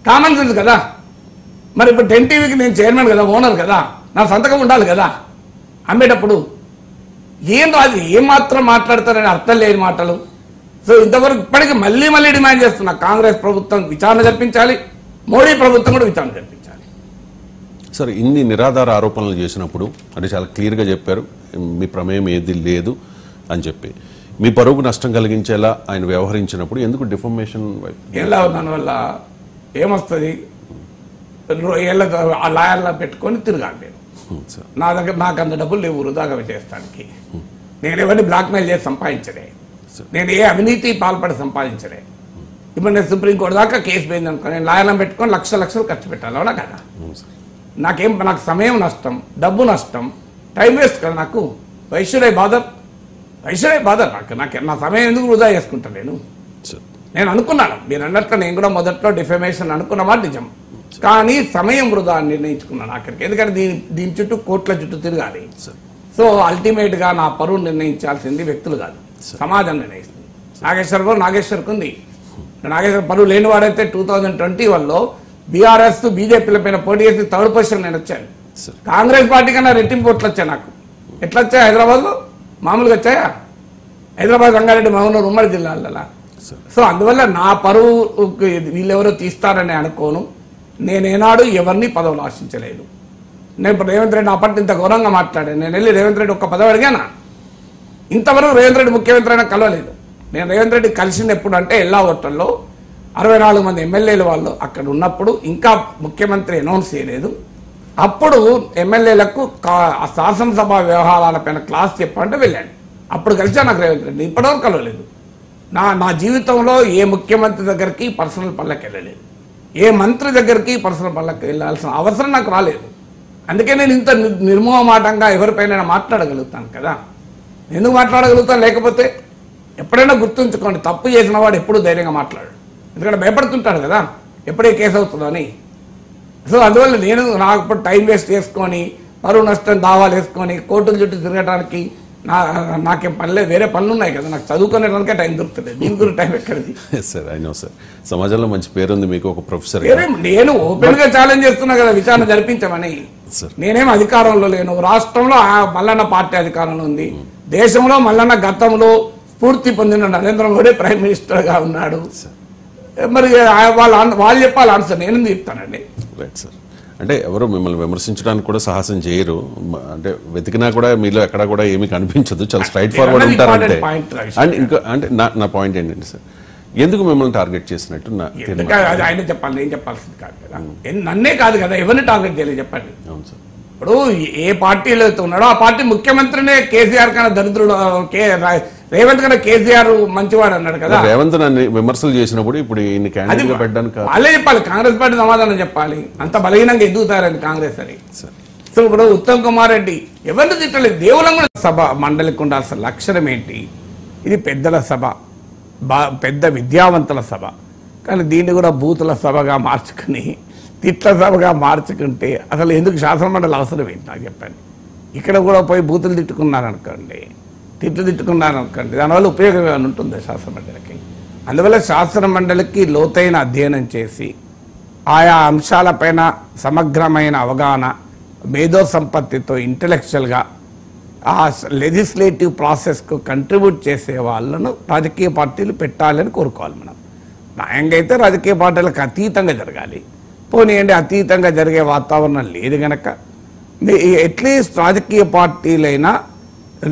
Common sense కదా. మరి ఇప్పుడు 10 టీవీకి నేను చైర్మన్ కదా, ఓనర్ కదా, నా సంతకం ఉండాలి కదా అమ్మేటప్పుడు. ఏం రాదు, ఏం మాత్రం మాట్లాడతారని అర్థం లేని మాటలు. సో ఇంతవరకు ఇప్పటికీ మళ్ళీ డిమాండ్ చేస్తున్నా, కాంగ్రెస్ ప్రభుత్వం విచారణ జరిపించాలి, మోడీ ప్రభుత్వం కూడా విచారణ జరిపించాలి. సార్, ఇన్ని నిరాధార ఆరోపణలు చేసినప్పుడు అంటే చాలా క్లియర్గా చెప్పారు మీ ప్రమేయం ఏది లేదు అని చెప్పి, మీ పరువుకు నష్టం కలిగించేలా ఆయన వ్యవహరించినప్పుడు ఎందుకు డిఫర్మేషన్ వైపు? ఎలా దానివల్ల ఏమొస్తుంది? ఆ లాయర్లా పెట్టుకొని తిరగాలి నేను. నా దగ్గర నాకు అంత డబ్బులు లేవు వృధాగా చేస్తానికి. నేను ఎవరిని బ్లాక్మెయిల్ చేసి సంపాదించలే, నేను ఏ అవినీతి పాల్పడి సంపాదించలే. ఇప్పుడు నేను సుప్రీంకోర్టు దాకా కేసు పోయింది అనుకో, నేను లాయర్లను పెట్టుకొని లక్షలు ఖర్చు పెట్టాలి, అవునా కదా? నాకు సమయం నష్టం, డబ్బు నష్టం, టైం వేస్ట్ కదా నాకు. వైశ్యుడే బాధర్ నాకు నా సమయం ఎందుకు వృధా చేసుకుంటా నేను అనుకున్నాను. మీరు అన్నట్లు నేను కూడా మొదట్లో డిఫమేషన్ అనుకున్న మాట నిజం, కానీ సమయం వృధా అని నిర్ణయించుకున్నాను అక్కడికి. ఎందుకంటే దీని చుట్టూ కోట్ల చుట్టూ తిరగాలి. సో అల్టిమేట్గా నా పరువు నిర్ణయించాల్సింది వ్యక్తులు కాదు, సమాజం నిర్ణయిస్తుంది. నాగేశ్వర్కు ఉంది. నాగేశ్వర్ పరువు లేనివాడైతే 2021లో బీఆర్ఎస్ బీజేపీల పైన పోటీ చేసి 3rd పొజిషన్ నేను వచ్చాను. కాంగ్రెస్ పార్టీ కన్నా రెట్టింపు ఓట్లు వచ్చాయి నాకు. ఎట్లా వచ్చాయి? హైదరాబాద్లో మామూలుగా వచ్చాయా? హైదరాబాద్, రంగారెడ్డి, మహబూబ్నగర్ ఉమ్మడి జిల్లాలలో. సో అందువల్ల నా పరువు వీళ్ళెవరో తీస్తారని అనుకోను. నేనేనాడు ఎవరిని పదవులు ఆశించలేదు. నేను ఇప్పుడు రేవంత్ రెడ్డి అప్పటి ఇంత గౌరవంగా మాట్లాడాను. నేను వెళ్ళి రేవంత్ రెడ్డి ఒక్క పదవి అడిగానా? ఇంతవరకు రేవంత్ రెడ్డి ముఖ్యమంత్రి అయినా కలవలేదు. నేను రేవంత్ రెడ్డి కలిసింది ఎప్పుడు అంటే ఎల్లా హోటల్లో 64 మంది ఎమ్మెల్యేలు వాళ్ళు అక్కడ ఉన్నప్పుడు, ఇంకా ముఖ్యమంత్రి అనౌన్స్ చేయలేదు. అప్పుడు ఎమ్మెల్యేలకు శాసనసభ వ్యవహారాలపైన క్లాస్ చెప్పంటే వెళ్ళాను. అప్పుడు కలిసా నాకు రేవంత్ రెడ్డి. ఇప్పటివరకు కలవలేదు. నా జీవితంలో ఏ ముఖ్యమంత్రి దగ్గరికి పర్సనల్ పనులకు వెళ్ళలేదు, ఏ మంత్రి దగ్గరికి పర్సనల్ పనులకు వెళ్ళాల్సిన అవసరం నాకు రాలేదు. అందుకే నేను ఇంత నిర్మోహమాటంగా ఎవరిపైన మాట్లాడగలుగుతాను కదా. ఎందుకు మాట్లాడగలుగుతాను? లేకపోతే ఎప్పుడైనా గుర్తుంచుకోండి, తప్పు చేసిన వాడు ఎప్పుడు ధైర్యంగా మాట్లాడు. ఎందుకంటే భయపడుతుంటాడు కదా ఎప్పుడే కేసు అవుతుందో అని. సో అందువల్ల నేను నాకు టైం వేస్ట్ చేసుకొని, పరువు నష్టం దావాలు వేసుకొని, కోర్టుల చుట్టూ తిరగడానికి నాకేం పనిలేదు, వేరే పనులు ఉన్నాయి కదా. నాకు చదువుకునేదానికే టైం దొరుకుతుంది, దీని గురించి టైం ఎక్కడిది? సార్ అయినా సార్, సమాజంలో మంచి పేరుంది మీకు, ఒక ప్రొఫెసర్. నేను ఓపెన్ గా ఛాలెంజ్ చేస్తున్నా కదా విచారణ జరిపించమని. నేనేం అధికారంలో లేను. రాష్ట్రంలో మల్లన్న పార్టీ అధికారంలో ఉంది. దేశంలో మల్లన్న గతంలో స్ఫూర్తి పొందిన నరేంద్ర మోడీ ప్రైమ్ మినిస్టర్ గా ఉన్నాడు. మరి వాళ్ళు చెప్పాలి ఆన్సర్, నేను చెప్తానండి. Right sir. అంటే ఎవరు మిమ్మల్ని విమర్శించడానికి కూడా సాహసం చేయరు. అంటే వెతికినా కూడా మీలో ఎక్కడ కూడా ఏమీ కనిపించదు, చాలా స్ట్రైట్ ఫార్వర్డ్ ఉంటారంటే. అండ్ ఇంకా అంటే నా పాయింట్ ఏంటంటే సార్, ఎందుకు మిమ్మల్ని టార్గెట్ చేసినట్టు ఆయన చెప్పాలి, నేను చెప్పాల్సింది కాదు కదా. నన్నే కాదు కదా, ఎవరిని టార్గెట్ చేయలేదు చెప్పండి. అవును సార్. ఇప్పుడు ఏ పార్టీలో అయితే ఉన్నాడో ఆ పార్టీ ముఖ్యమంత్రినే కేసీఆర్ కన్నా దరిద్రుడు, రేవంత్ కన్నా కేసీఆర్ మంచివాడు అన్నాడు కదా. రేవంత్ నన్ను విమర్శలు చేసినప్పుడు ఇప్పుడు వాళ్ళే చెప్పాలి, కాంగ్రెస్ పార్టీ సమాధానం చెప్పాలి. అంత బలహీనంగా ఎదుగుతారని కాంగ్రెస్ అని. సో ఇప్పుడు ఉత్తమ్ కుమార్ రెడ్డి ఎవరిని తిట్టలేదు. దేవులం కూడా సభ మండలికి ఉండాల్సిన లక్షణం ఏంటి? ఇది పెద్దల సభ, పెద్ద విద్యావంతుల సభ, కానీ దీన్ని కూడా బూతుల సభగా మార్చుకుని, తిట్ల సభగా మార్చుకుంటే అసలు ఎందుకు శాసనమండలి అవసరం ఏంటి నాకు చెప్పండి. ఇక్కడ కూడా పోయి బూతులు తిట్టుకున్నారనుకోండి, తిట్టుకున్నారనుకోండి, దానివల్ల ఉపయోగం ఏమైనా ఉంటుందా శాసనమండలికి? అందువల్ల శాసనమండలికి లోతైన అధ్యయనం చేసి ఆయా అంశాలపైన సమగ్రమైన అవగాహన, మేధో సంపత్తితో ఇంటలెక్చువల్గా ఆ లెజిస్లేటివ్ ప్రాసెస్కు కంట్రిబ్యూట్ చేసే వాళ్ళను రాజకీయ పార్టీలు పెట్టాలని కోరుకోవాలి. మనం న్యాయంగా అయితే రాజకీయ పార్టీలకు అతీతంగా జరగాలి. పోనీయండి, అతీతంగా జరిగే వాతావరణం లేదు కనుక అట్లీస్ట్ రాజకీయ పార్టీలైనా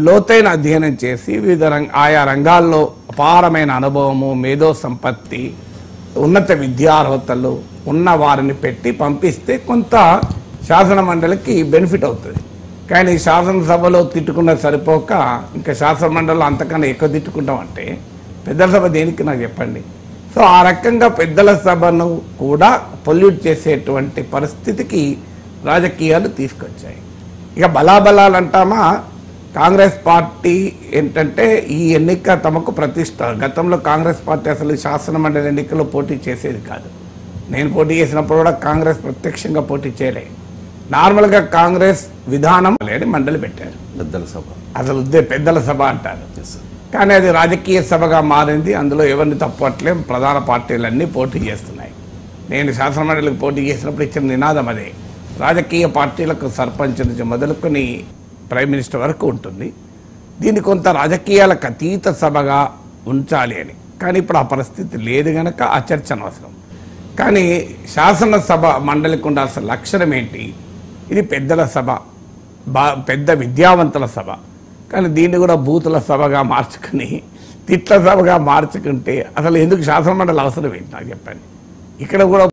లోతైన అధ్యయనం చేసి వివిధ ఆయా రంగాల్లో అపారమైన అనుభవము, మేధో సంపత్తి, ఉన్నత విద్యార్హతలు ఉన్న వారిని పెట్టి పంపిస్తే కొంత శాసన మండలికి బెనిఫిట్ అవుతుంది. కానీ శాసనసభలో తిట్టుకున్న సరిపోక ఇంకా శాసన మండలిలో అంతకన్నా ఎక్కువ తిట్టుకుంటామంటే పెద్దల సభ దేనికి నాకు చెప్పండి. సో ఆ రకంగా పెద్దల సభను కూడా పొల్యూట్ చేసేటువంటి పరిస్థితికి రాజకీయాలు తీసుకొచ్చాయి. ఇక బలాబలాలు అంటామా, కాంగ్రెస్ పార్టీ ఏంటంటే ఈ ఎన్నిక తమకు ప్రతిష్ట. గతంలో కాంగ్రెస్ పార్టీ అసలు శాసన మండలి ఎన్నికల్లో పోటీ చేసేది కాదు. నేను పోటీ చేసినప్పుడు కూడా కాంగ్రెస్ ప్రత్యక్షంగా పోటీ చేయలే. నార్మల్గా కాంగ్రెస్ విధానం లేని మండలి పెట్టారు, పెద్దల సభ. అసలు పెద్దల సభ అంటారు, కానీ అది రాజకీయ సభగా మారింది. అందులో ఎవరిని తప్పట్లేం, ప్రధాన పార్టీలన్నీ పోటీ చేస్తున్నాయి. నేను శాసనమండలికి పోటీ చేసినప్పుడు ఇచ్చిన నినాదం అదే. రాజకీయ పార్టీలకు సర్పంచ్ నుంచి మొదలుకొని ప్రైమ్ మినిస్టర్ వరకు ఉంటుంది. దీన్ని కొంత రాజకీయాలకు అతీత సభగా ఉంచాలి అని. కానీ ఇప్పుడు ఆ పరిస్థితి లేదు కనుక ఆ చర్చ అనవసరం. కానీ శాసనసభ మండలికి ఉండాల్సిన లక్షణం ఏంటి? ఇది పెద్దల సభ, పెద్ద విద్యావంతుల సభ. కానీ దీన్ని కూడా బూతుల సభగా మార్చుకుని, తిట్ల సభగా మార్చుకుంటే అసలు ఎందుకు శాసనమండలి అవసరం ఏంటి నాకు చెప్పండి. ఇక్కడ కూడా